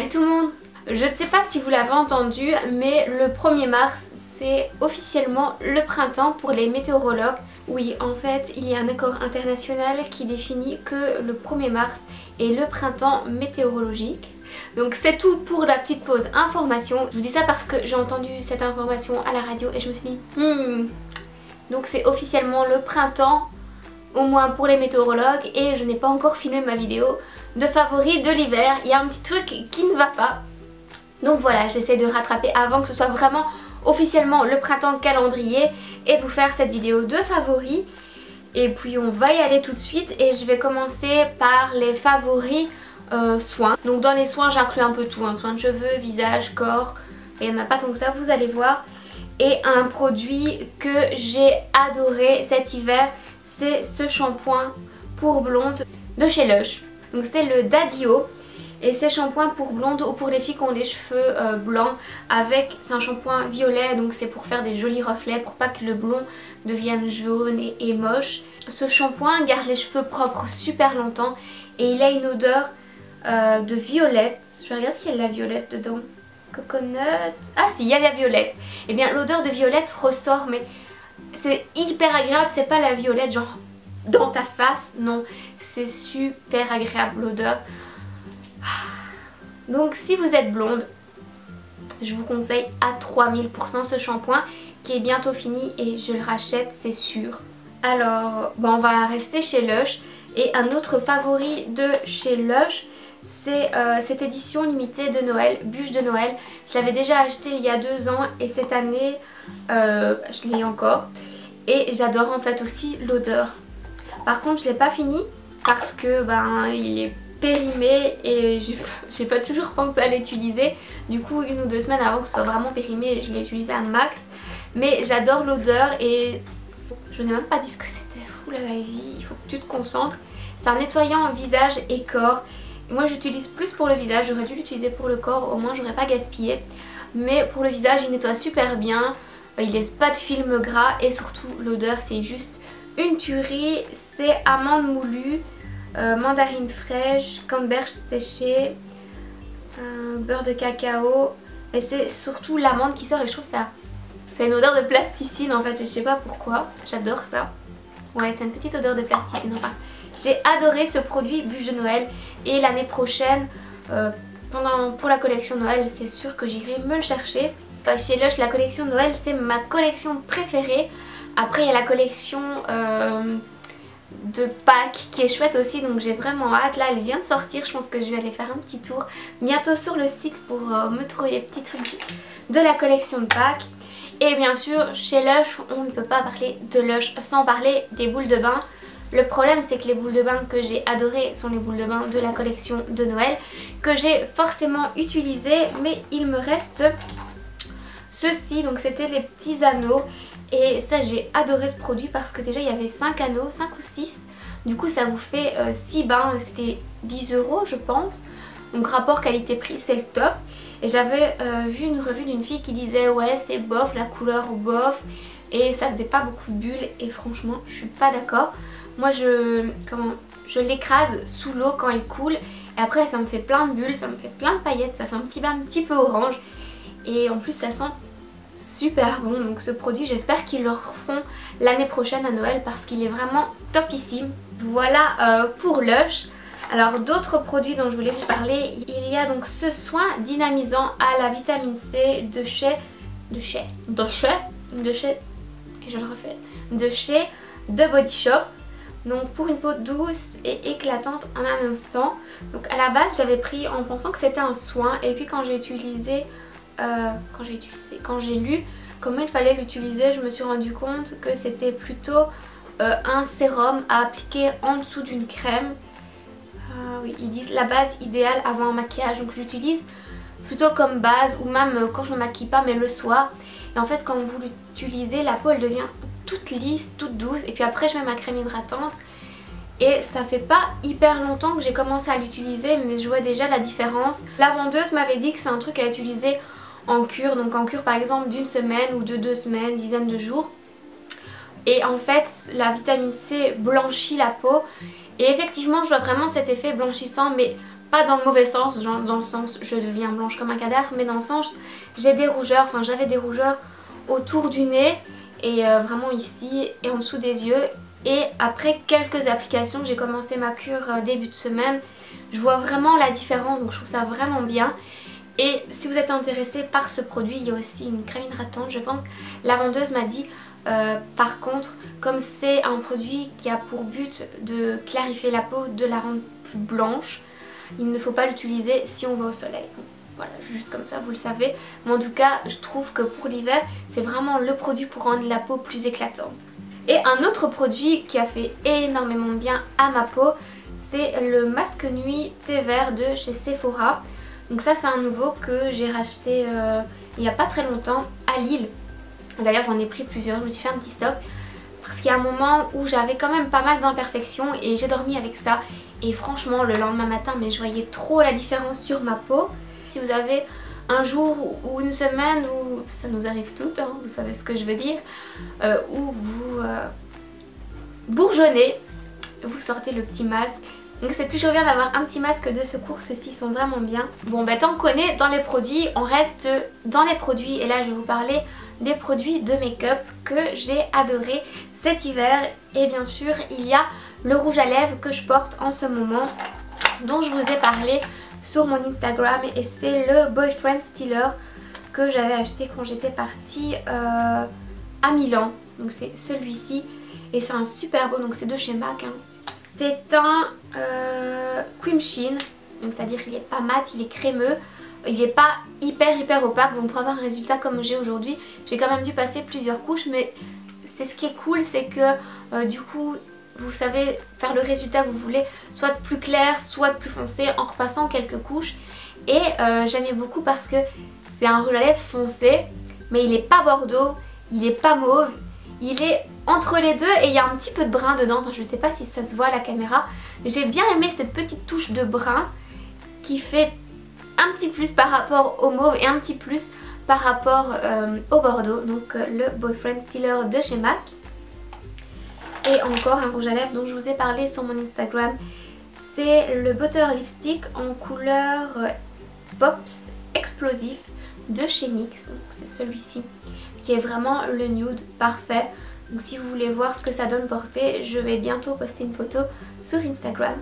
Salut tout le monde! Je ne sais pas si vous l'avez entendu, mais le 1er mars, c'est officiellement le printemps pour les météorologues. Oui, en fait, il y a un accord international qui définit que le 1er mars est le printemps météorologique. Donc c'est tout pour la petite pause information. Je vous dis ça parce que j'ai entendu cette information à la radio et je me suis dit donc c'est officiellement le printemps, au moins pour les météorologues, et je n'ai pas encore filmé ma vidéo de favoris de l'hiver. Il y a un petit truc qui ne va pas. Donc voilà, j'essaie de rattraper avant que ce soit vraiment officiellement le printemps calendrier et de vous faire cette vidéo de favoris. Et puis on va y aller tout de suite et je vais commencer par les favoris soins. Donc dans les soins j'inclus un peu tout, hein. Soins de cheveux, visage, corps, et il n'y en a pas tant que ça, vous allez voir. Et un produit que j'ai adoré cet hiver, c'est ce shampoing pour blonde de chez Lush. Donc c'est le Daddio. Et c'est shampoing pour blonde ou pour les filles qui ont des cheveux blancs avec, c'est un shampoing violet, donc c'est pour faire des jolis reflets, pour pas que le blond devienne jaune et moche. Ce shampoing garde les cheveux propres super longtemps et il a une odeur de violette. Je regarde s'il y a de la violette dedans. Coconut... Ah si, il y a de la violette. Et bien l'odeur de violette ressort, mais c'est hyper agréable, c'est pas la violette genre dans ta face, non. C'est super agréable l'odeur. Donc si vous êtes blonde, je vous conseille à 3000% ce shampoing qui est bientôt fini et je le rachète, c'est sûr. Alors on va rester chez Lush et un autre favori de chez Lush, c'est cette édition limitée de Noël, bûche de Noël. Je l'avais déjà acheté il y a 2 ans et cette année je l'ai encore et j'adore en fait aussi l'odeur. Par contre je l'ai pas fini parce que il est périmé et j'ai pas toujours pensé à l'utiliser. Du coup 1 ou 2 semaines avant que ce soit vraiment périmé, je l'ai utilisé à max. Mais j'adore l'odeur et je vous ai même pas dit ce que c'était. Fou la vie, il faut que tu te concentres. C'est un nettoyant visage et corps. Moi j'utilise plus pour le visage, j'aurais dû l'utiliser pour le corps, au moins j'aurais pas gaspillé. Mais pour le visage il nettoie super bien, il laisse pas de film gras et surtout l'odeur c'est juste une tuerie. C'est amande moulue, mandarine fraîche, canneberge séchée, beurre de cacao, et c'est surtout l'amande qui sort et je trouve ça, c'est une odeur de plasticine en fait, je sais pas pourquoi, j'adore ça. Ouais, c'est une petite odeur de plasticine. Enfin, j'ai adoré ce produit bûche de Noël et l'année prochaine pour la collection Noël c'est sûr que j'irai me le chercher. Chez Lush la collection Noël c'est ma collection préférée. Après il y a la collection de Pâques qui est chouette aussi, donc j'ai vraiment hâte. Là elle vient de sortir, je pense que je vais aller faire un petit tour bientôt sur le site pour me trouver les petits trucs de la collection de Pâques. Et bien sûr chez Lush on ne peut pas parler de Lush sans parler des boules de bain. Le problème c'est que les boules de bain que j'ai adorées sont les boules de bain de la collection de Noël que j'ai forcément utilisées, mais il me reste ceci, donc c'était les petits anneaux. Et ça j'ai adoré ce produit parce que déjà il y avait 5 anneaux, 5 ou 6. Du coup ça vous fait 6 bains, c'était 10 € je pense. Donc rapport qualité-prix c'est le top. Et j'avais vu une revue d'une fille qui disait ouais c'est bof, la couleur bof. Et ça faisait pas beaucoup de bulles et franchement je suis pas d'accord. Moi je l'écrase sous l'eau quand elle coule. Et après ça me fait plein de bulles, ça me fait plein de paillettes, ça fait un petit bain un petit peu orange. Et en plus ça sent super bon, donc ce produit j'espère qu'ils le referont l'année prochaine à Noël parce qu'il est vraiment topissime. Voilà pour Lush. Alors d'autres produits dont je voulais vous parler, il y a donc ce soin dynamisant à la vitamine C de chez The Body Shop. Donc pour une peau douce et éclatante en un instant. Donc à la base j'avais pris en pensant que c'était un soin et puis quand j'ai lu comment il fallait l'utiliser, je me suis rendu compte que c'était plutôt un sérum à appliquer en dessous d'une crème. Oui, ils disent la base idéale avant un maquillage, donc j'utilise plutôt comme base ou même quand je me maquille pas mais le soir. Et en fait quand vous l'utilisez, la peau elle devient toute lisse, toute douce, et puis après je mets ma crème hydratante. Et ça fait pas hyper longtemps que j'ai commencé à l'utiliser mais je vois déjà la différence. La vendeuse m'avait dit que c'est un truc à utiliser en cure, donc en cure par exemple d'1 semaine ou de 2 semaines, dizaine de jours. Et en fait la vitamine C blanchit la peau et effectivement je vois vraiment cet effet blanchissant, mais pas dans le mauvais sens, genre dans le sens je deviens blanche comme un cadavre, mais dans le sens j'ai des rougeurs, enfin j'avais des rougeurs autour du nez et vraiment ici et en dessous des yeux. Et après quelques applications, j'ai commencé ma cure début de semaine, je vois vraiment la différence, donc je trouve ça vraiment bien. Et si vous êtes intéressé par ce produit, il y a aussi une crème hydratante je pense. La vendeuse m'a dit par contre, comme c'est un produit qui a pour but de clarifier la peau, de la rendre plus blanche, il ne faut pas l'utiliser si on va au soleil. Voilà, juste comme ça vous le savez. Mais en tout cas, je trouve que pour l'hiver, c'est vraiment le produit pour rendre la peau plus éclatante. Et un autre produit qui a fait énormément de bien à ma peau, c'est le masque nuit thé vert de chez Sephora. Donc ça c'est un nouveau que j'ai racheté il n'y a pas très longtemps à Lille. D'ailleurs j'en ai pris plusieurs, je me suis fait un petit stock parce qu'il y a un moment où j'avais quand même pas mal d'imperfections et j'ai dormi avec ça. Et franchement le lendemain matin, mais je voyais trop la différence sur ma peau. Si vous avez un jour ou une semaine où, ça nous arrive toutes, hein, vous savez ce que je veux dire, où vous bourgeonnez, vous sortez le petit masque. Donc c'est toujours bien d'avoir un petit masque de secours, ceux-ci sont vraiment bien. Bon bah tant qu'on est dans les produits, on reste dans les produits et là je vais vous parler des produits de make-up que j'ai adoré cet hiver. Et bien sûr il y a le rouge à lèvres que je porte en ce moment, dont je vous ai parlé sur mon Instagram, et c'est le Boyfriend Stealer que j'avais acheté quand j'étais partie à Milan. Donc c'est celui-ci et c'est un super beau, donc c'est de chez MAC hein. C'est un cream sheen, donc c'est-à-dire qu'il n'est pas mat, il est crémeux, il n'est pas hyper opaque. Donc pour avoir un résultat comme j'ai aujourd'hui, j'ai quand même dû passer plusieurs couches, mais c'est ce qui est cool, c'est que du coup vous savez faire le résultat que vous voulez, soit plus clair, soit plus foncé en repassant quelques couches. Et j'aimais beaucoup parce que c'est un rouge à lèvres foncé, mais il n'est pas bordeaux, il n'est pas mauve, il est entre les deux et il y a un petit peu de brun dedans. Enfin, je ne sais pas si ça se voit à la caméra. J'ai bien aimé cette petite touche de brun qui fait un petit plus par rapport au mauve et un petit plus par rapport au bordeaux. Donc le Boyfriend Stealer de chez MAC. Et encore un rouge à lèvres dont je vous ai parlé sur mon Instagram. C'est le Butter Lipstick en couleur Pops Explosif de chez NYX. C'est celui-ci qui est vraiment le nude parfait. Donc si vous voulez voir ce que ça donne porté, je vais bientôt poster une photo sur Instagram.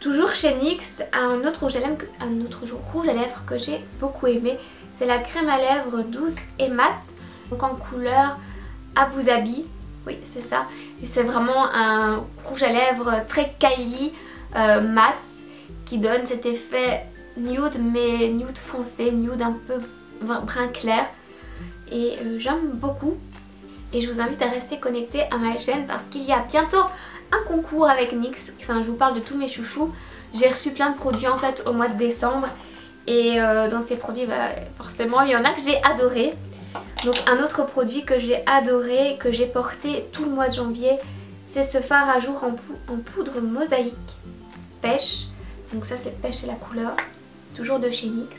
Toujours chez NYX, un autre rouge à lèvres que j'ai beaucoup aimé. C'est la crème à lèvres douce et mat, donc en couleur Abu Dhabi. Oui c'est ça. Et c'est vraiment un rouge à lèvres très Kylie mat qui donne cet effet nude, mais nude foncé, nude un peu brun clair. Et j'aime beaucoup. Et je vous invite à rester connecté à ma chaîne parce qu'il y a bientôt un concours avec NYX. Enfin, je vous parle de tous mes chouchous. J'ai reçu plein de produits en fait au mois de décembre. Et dans ces produits, bah, forcément, il y en a que j'ai adoré. Donc un autre produit que j'ai adoré, que j'ai porté tout le mois de janvier, c'est ce fard à jour en poudre mosaïque pêche. Donc ça c'est pêche et la couleur, toujours de chez NYX.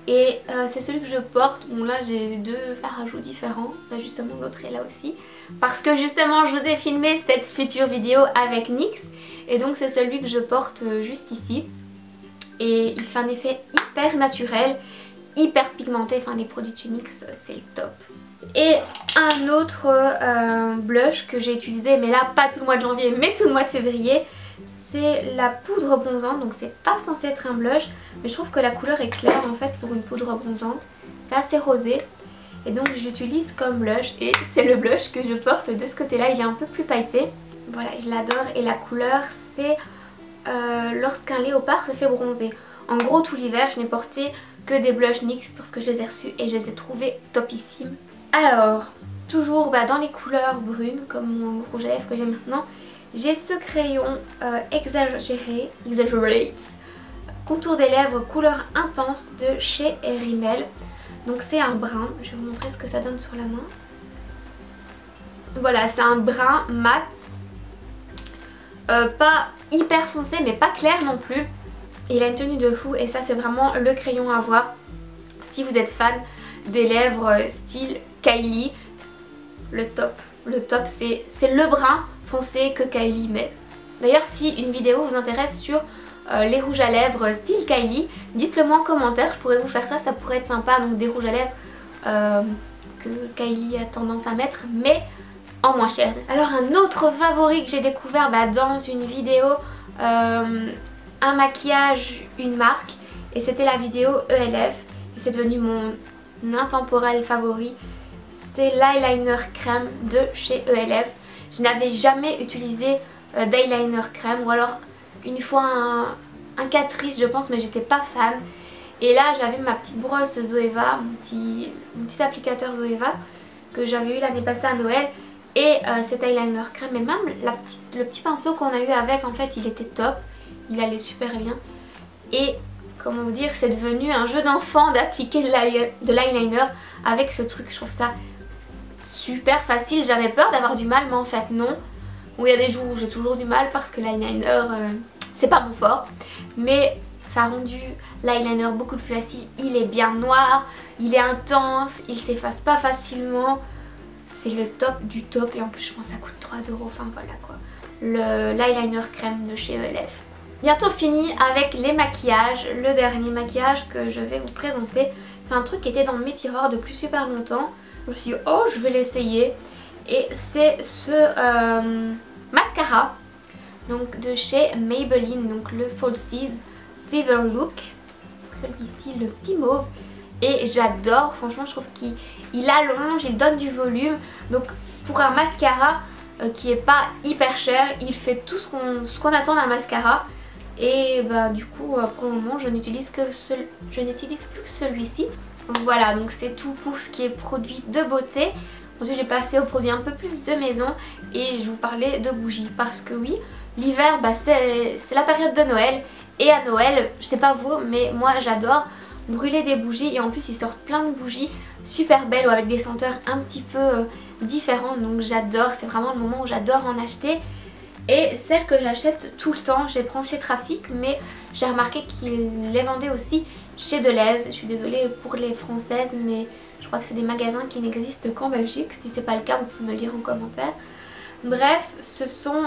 Et c'est celui que je porte. Bon là j'ai deux fards à joues différents. Là justement l'autre est là aussi. Parce que justement je vous ai filmé cette future vidéo avec NYX. Et donc c'est celui que je porte juste ici. Et il fait un effet hyper naturel, hyper pigmenté. Enfin les produits de chez NYX c'est le top. Et un autre blush que j'ai utilisé, mais là pas tout le mois de janvier mais tout le mois de février. C'est la poudre bronzante, donc c'est pas censé être un blush, mais je trouve que la couleur est claire en fait pour une poudre bronzante. C'est assez rosé et donc je l'utilise comme blush et c'est le blush que je porte de ce côté-là, il est un peu plus pailleté. Voilà, je l'adore et la couleur c'est lorsqu'un léopard se fait bronzer. En gros tout l'hiver je n'ai porté que des blushs NYX parce que je les ai reçus et je les ai trouvés topissimes. Alors, toujours dans les couleurs brunes comme mon rouge à lèvres que j'ai maintenant. J'ai ce crayon Exaggerate contour des lèvres couleur intense de chez Rimmel. Donc c'est un brun, je vais vous montrer ce que ça donne sur la main. Voilà, c'est un brun mat, pas hyper foncé mais pas clair non plus. Il a une tenue de fou et ça c'est vraiment le crayon à avoir si vous êtes fan des lèvres style Kylie. Le top c'est le brun foncé que Kylie met. D'ailleurs si une vidéo vous intéresse sur les rouges à lèvres style Kylie. Dites-le moi en commentaire, je pourrais vous faire ça, ça pourrait être sympa. Donc des rouges à lèvres que Kylie a tendance à mettre, mais en moins cher. Alors un autre favori que j'ai découvert dans une vidéo, un maquillage, une marque, et c'était la vidéo ELF, et c'est devenu mon intemporel favori. C'est l'eyeliner crème de chez ELF. Je n'avais jamais utilisé d'eyeliner crème, ou alors une fois un Catrice je pense, mais j'étais pas fan. Et là j'avais ma petite brosse Zoeva, mon petit applicateur Zoeva que j'avais eu l'année passée à Noël, et cet eyeliner crème, et même le petit pinceau qu'on a eu avec, en fait il était top, il allait super bien. Et comment vous dire, c'est devenu un jeu d'enfant d'appliquer de l'eyeliner avec ce truc. Je trouve ça super facile. J'avais peur d'avoir du mal, mais en fait non. Bon, il y a des jours où j'ai toujours du mal parce que l'eyeliner c'est pas mon fort, mais ça a rendu l'eyeliner beaucoup plus facile. Il est bien noir, il est intense, il s'efface pas facilement. C'est le top du top, et en plus je pense que ça coûte 3 €, enfin voilà quoi. L'eyeliner crème de chez ELF. Bientôt fini avec les maquillages. Le dernier maquillage que je vais vous présenter, c'est un truc qui était dans mes tiroirs depuis super longtemps. Je me suis dit oh je vais l'essayer, et c'est ce mascara donc de chez Maybelline, donc le Falsies Fever Look, celui-ci le petit mauve, et j'adore, franchement je trouve qu'il allonge, il donne du volume. Donc pour un mascara qui est pas hyper cher, il fait tout ce qu'on attend d'un mascara. Et du coup pour le moment je n'utilise plus que celui-ci. Donc voilà, donc c'est tout pour ce qui est produit de beauté. Ensuite j'ai passé aux produits un peu plus de maison, et je vous parlais de bougies parce que oui, l'hiver c'est la période de Noël, et à Noël, je sais pas vous, mais moi j'adore brûler des bougies, et en plus ils sortent plein de bougies super belles ou avec des senteurs un petit peu différentes, donc j'adore, c'est vraiment le moment où j'adore en acheter. Et celle que j'achète tout le temps, je les prends chez Trafic, mais j'ai remarqué qu'ils les vendaient aussi chez Deleuze. Je suis désolée pour les françaises, mais je crois que c'est des magasins qui n'existent qu'en Belgique. Si c'est pas le cas, vous pouvez me le dire en commentaire. Bref, ce sont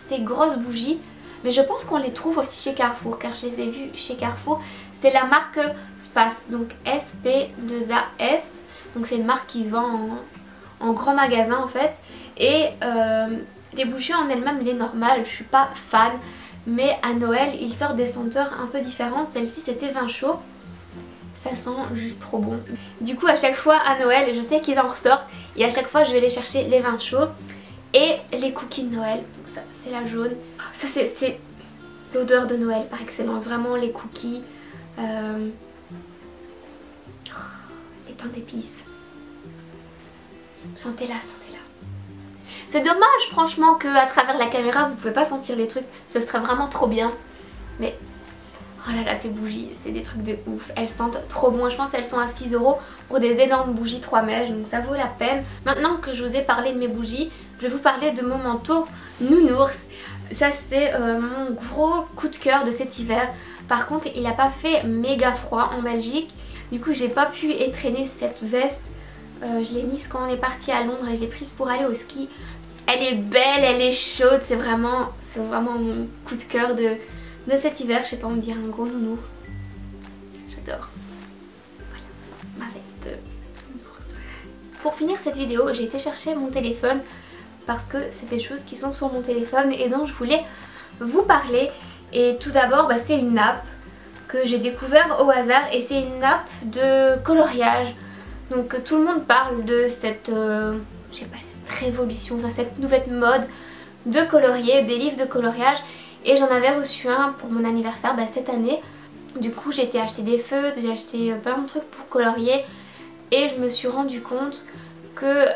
ces grosses bougies, mais je pense qu'on les trouve aussi chez Carrefour, car je les ai vues chez Carrefour. C'est la marque Space, donc SP2AS, donc c'est une marque qui se vend en grand magasin en fait. Et les bougies en elles-mêmes, les normales, je suis pas fan, mais à Noël ils sortent des senteurs un peu différentes. Celle-ci c'était vin chaud, ça sent juste trop bon. Du coup à chaque fois à Noël, je sais qu'ils en ressortent, et à chaque fois je vais aller chercher les vins chauds et les cookies de Noël. Donc ça c'est la jaune, ça c'est l'odeur de Noël par excellence, vraiment les cookies, les pains d'épices. Sentez-la, sentez-la. C'est dommage franchement qu'à travers la caméra vous pouvez pas sentir les trucs, ce serait vraiment trop bien. Mais oh là là, ces bougies, c'est des trucs de ouf, elles sentent trop bon. Je pense qu'elles sont à 6 € pour des énormes bougies 3 mèches, donc ça vaut la peine. Maintenant que je vous ai parlé de mes bougies, je vais vous parler de mon manteau nounours. Ça c'est mon gros coup de cœur de cet hiver. Par contre il n'a pas fait méga froid en Belgique, du coup j'ai pas pu étraîner cette veste. Je l'ai mise quand on est parti à Londres et je l'ai prise pour aller au ski. Elle est belle, elle est chaude, c'est vraiment mon coup de cœur de cet hiver. Je sais pas, on dirait un gros nounours. J'adore. Voilà, ma veste nounours. Pour finir cette vidéo, j'ai été chercher mon téléphone parce que c'est des choses qui sont sur mon téléphone et dont je voulais vous parler. Et tout d'abord, c'est une nappe que j'ai découvert au hasard, et c'est une nappe de coloriage. Donc tout le monde parle de cette, je sais pas, cette révolution, cette nouvelle mode de colorier, des livres de coloriage, et j'en avais reçu un pour mon anniversaire cette année. Du coup j'ai été acheter des feutres, j'ai acheté plein de trucs pour colorier, et je me suis rendu compte que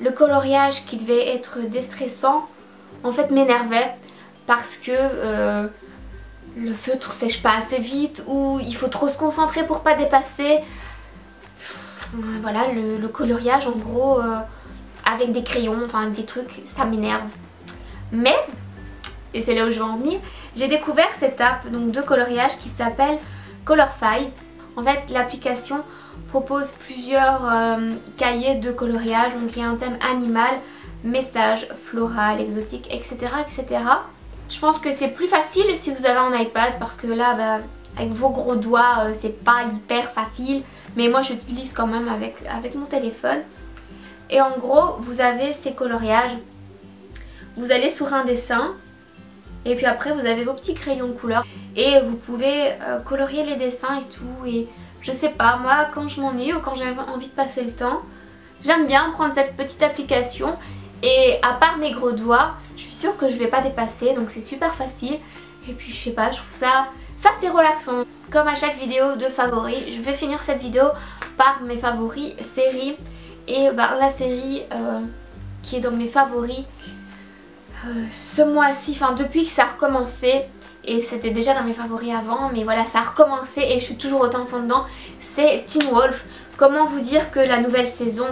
le coloriage qui devait être déstressant en fait m'énervait, parce que le feutre sèche pas assez vite, ou il faut trop se concentrer pour pas dépasser. Voilà, le coloriage en gros avec des crayons, enfin avec des trucs, ça m'énerve. Mais, et c'est là où je vais en venir, j'ai découvert cette app donc, de coloriage qui s'appelle Colorfy. En fait l'application propose plusieurs cahiers de coloriage, donc il y a un thème animal, message, floral, exotique, etc. etc. Je pense que c'est plus facile si vous avez un iPad parce que là, bah, avec vos gros doigts, c'est pas hyper facile. Mais moi, j'utilise quand même avec mon téléphone. Et en gros, vous avez ces coloriages. Vous allez sur un dessin. Et puis après, vous avez vos petits crayons de couleur. Et vous pouvez colorier les dessins et tout. Et je sais pas, moi, quand je m'ennuie ou quand j'ai envie de passer le temps, j'aime bien prendre cette petite application. Et à part mes gros doigts, je suis sûre que je vais pas dépasser, donc c'est super facile. Et puis je sais pas, je trouve ça c'est relaxant. Comme à chaque vidéo de favoris, je vais finir cette vidéo par mes favoris séries. Et bah, la série qui est dans mes favoris ce mois-ci, enfin depuis que ça a recommencé, et c'était déjà dans mes favoris avant, mais voilà, ça a recommencé et je suis toujours autant fond dedans, c'est Teen Wolf. Comment vous dire que la nouvelle saison,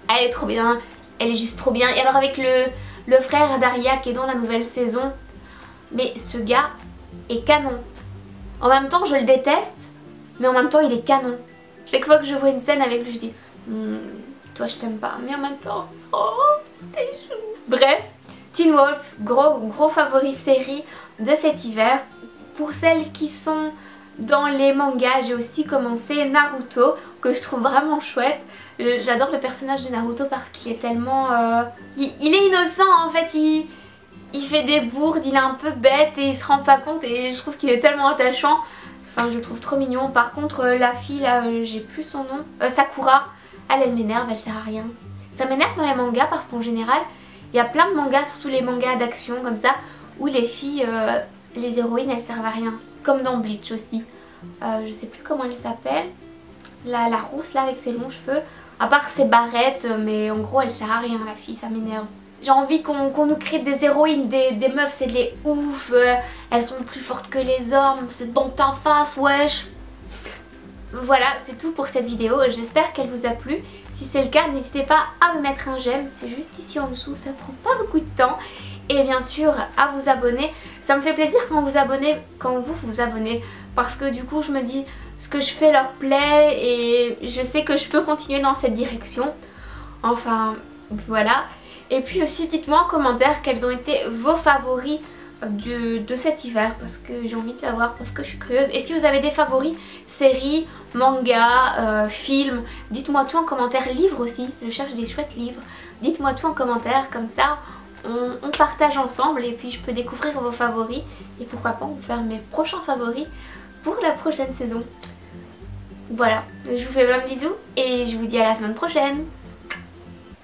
elle est trop bien, elle est juste trop bien. Et alors avec le frère d'Arya qui est dans la nouvelle saison, mais ce gars est canon. En même temps je le déteste, mais en même temps il est canon. Chaque fois que je vois une scène avec lui je dis toi je t'aime pas, mais en même temps, oh t'es chou. Bref, Teen Wolf, gros favori série de cet hiver. Pour celles qui sont dans les mangas, j'ai aussi commencé Naruto, que je trouve vraiment chouette. J'adore le personnage de Naruto parce qu'il est tellement... il est innocent en fait, il fait des bourdes, il est un peu bête et il se rend pas compte et je trouve qu'il est tellement attachant. Enfin je le trouve trop mignon. Par contre la fille là, j'ai plus son nom, Sakura, elle m'énerve, elle sert à rien. Ça m'énerve dans les mangas parce qu'en général, il y a plein de mangas, surtout les mangas d'action comme ça, où les filles, les héroïnes elles servent à rien. Comme dans Bleach aussi. Je sais plus comment elle s'appelle. La rousse là avec ses longs cheveux. À part ses barrettes, mais en gros elle sert à rien la fille, ça m'énerve. J'ai envie qu'on nous crée des héroïnes, des meufs, c'est des ouf. Elles sont plus fortes que les hommes, c'est dans ta face, wesh. Voilà, c'est tout pour cette vidéo. J'espère qu'elle vous a plu. Si c'est le cas, n'hésitez pas à me mettre un j'aime. C'est juste ici en dessous, ça prend pas beaucoup de temps. Et bien sûr, à vous abonner. Ça me fait plaisir quand vous vous abonnez. Parce que du coup, je me dis, ce que je fais leur plaît. Et je sais que je peux continuer dans cette direction. Enfin, voilà. Et puis aussi, dites-moi en commentaire quels ont été vos favoris de cet hiver, parce que j'ai envie de savoir, parce que je suis curieuse. Et si vous avez des favoris, séries, mangas, films, dites-moi tout en commentaire. Livres aussi, je cherche des chouettes livres. Dites-moi tout en commentaire, comme ça on partage ensemble et puis je peux découvrir vos favoris. Et pourquoi pas vous faire mes prochains favoris pour la prochaine saison. Voilà, je vous fais plein de bisous et je vous dis à la semaine prochaine.